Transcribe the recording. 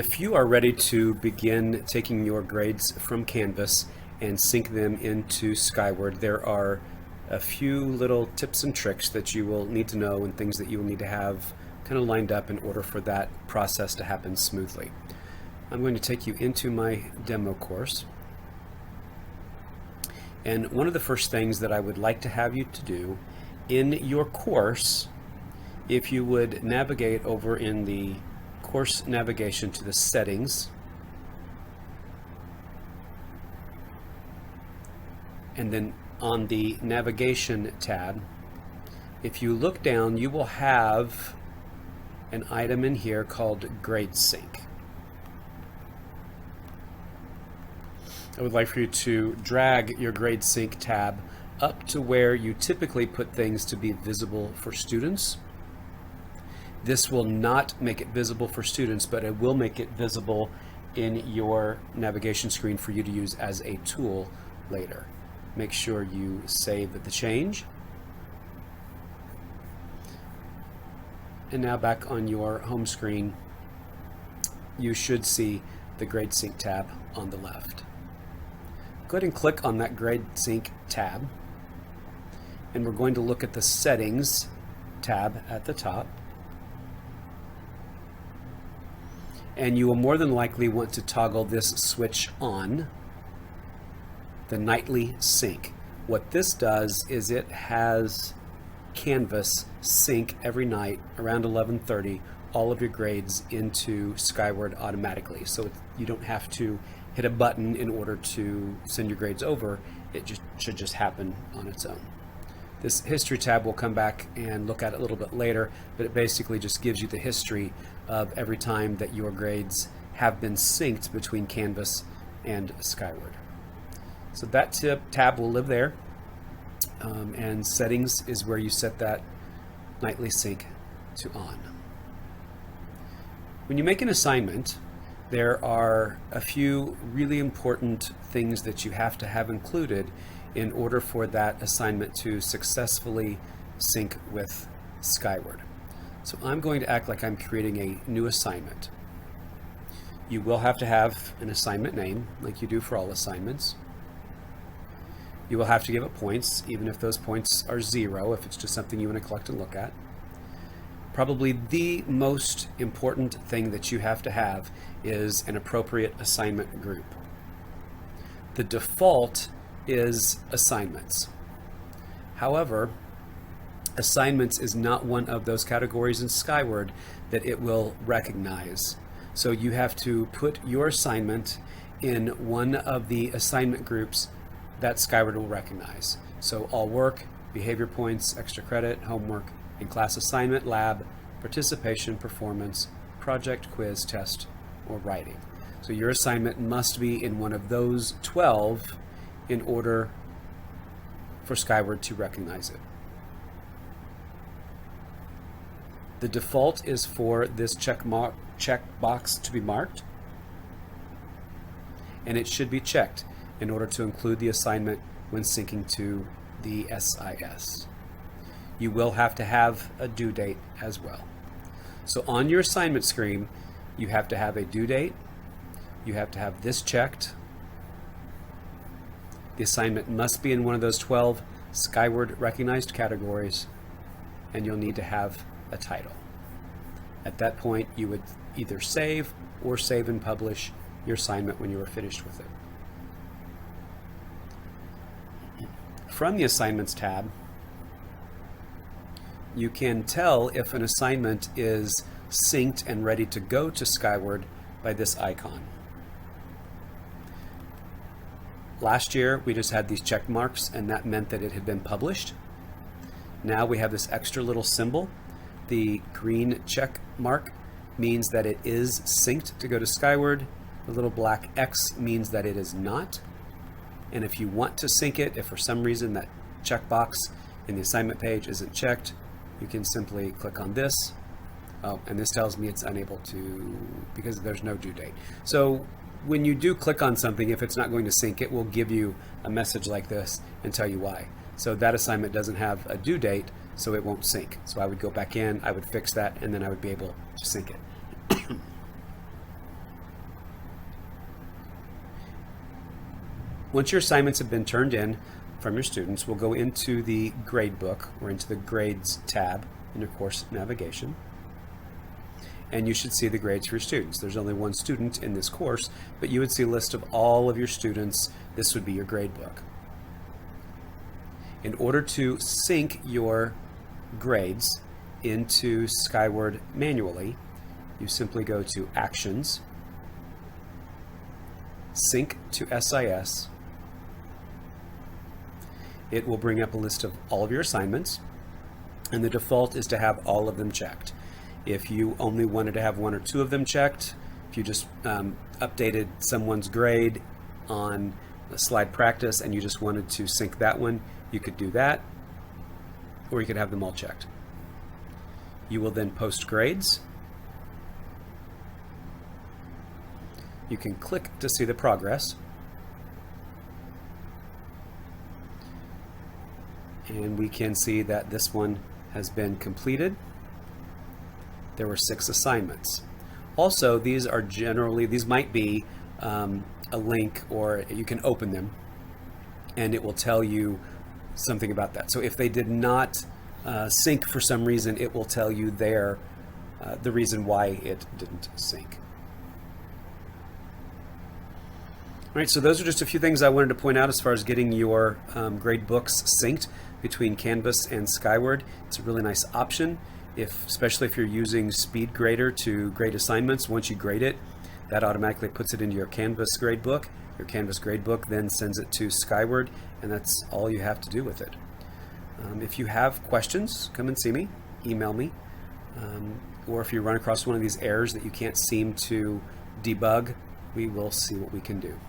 If you are ready to begin taking your grades from Canvas and sync them into Skyward, there are a few little tips and tricks that you will need to know and things that you will need to have kind of lined up in order for that process to happen smoothly. I'm going to take you into my demo course. And one of the first things that I would like to have you to do in your course, if you would navigate over in the course navigation to the settings, and then on the navigation tab, if you look down, you will have an item in here called Grade Sync. I would like for you to drag your Grade Sync tab up to where you typically put things to be visible for students. This will not make it visible for students, but it will make it visible in your navigation screen for you to use as a tool later. Make sure you save the change. And now back on your home screen, you should see the Grade Sync tab on the left. Go ahead and click on that Grade Sync tab, and we're going to look at the Settings tab at the top. And you will more than likely want to toggle this switch on, the nightly sync. What this does is it has Canvas sync every night around 11:30 all of your grades into Skyward automatically. So you don't have to hit a button in order to send your grades over. It should just happen on its own. This history tab we'll come back and look at it a little bit later, but it basically just gives you the history of every time that your grades have been synced between Canvas and Skyward. So that tab will live there, and settings is where you set that nightly sync to on. When you make an assignment, there are a few really important things that you have to have included in order for that assignment to successfully sync with Skyward. So I'm going to act like I'm creating a new assignment. You will have to have an assignment name, like you do for all assignments. You will have to give it points, even if those points are 0, if it's just something you want to collect and look at. Probably the most important thing that you have to have is an appropriate assignment group. The default is assignments. However, assignments is not one of those categories in Skyward that it will recognize. So you have to put your assignment in one of the assignment groups that Skyward will recognize. So all work, behavior points, extra credit, homework, and class assignment, lab, participation, performance, project, quiz, test, or writing. So your assignment must be in one of those 12 in order for Skyward to recognize it. The default is for this check box to be marked, and it should be checked in order to include the assignment when syncing to the SIS. You will have to have a due date as well. So on your assignment screen, you have to have a due date, you have to have this checked. The assignment must be in one of those 12 Skyward recognized categories, and you'll need to have a title. At that point, you would either save or save and publish your assignment when you are finished with it. From the Assignments tab, you can tell if an assignment is synced and ready to go to Skyward by this icon. Last year, we just had these check marks, and that meant that it had been published. Now we have this extra little symbol. The green check mark means that it is synced to go to Skyward. The little black X means that it is not. And if you want to sync it, if for some reason that checkbox in the assignment page isn't checked, you can simply click on this. Oh, and this tells me it's unable to, because there's no due date. So when you do click on something, if it's not going to sync, it will give you a message like this and tell you why. So that assignment doesn't have a due date, so it won't sync. So I would go back in, I would fix that, and then I would be able to sync it. Once your assignments have been turned in from your students, we'll go into the gradebook or into the grades tab in your course navigation. And you should see the grades for your students. There's only one student in this course, but you would see a list of all of your students. This would be your gradebook. In order to sync your grades into Skyward manually, you simply go to Actions, Sync to SIS. It will bring up a list of all of your assignments, and the default is to have all of them checked. If you only wanted to have one or two of them checked, if you just updated someone's grade on slide practice and you just wanted to sync that one, you could do that, or you could have them all checked. You will then post grades. You can click to see the progress. And we can see that this one has been completed. There were 6 assignments. Also, these might be a link, or you can open them and it will tell you something about that. So if they did not sync for some reason, it will tell you there the reason why it didn't sync. All right, so those are just a few things I wanted to point out as far as getting your grade books synced between Canvas and Skyward. It's a really nice option, especially if you're using SpeedGrader to grade assignments. Once you grade it, that automatically puts it into your Canvas gradebook. Your Canvas gradebook then sends it to Skyward, and that's all you have to do with it. If you have questions, come and see me, email me, or if you run across one of these errors that you can't seem to debug, we will see what we can do.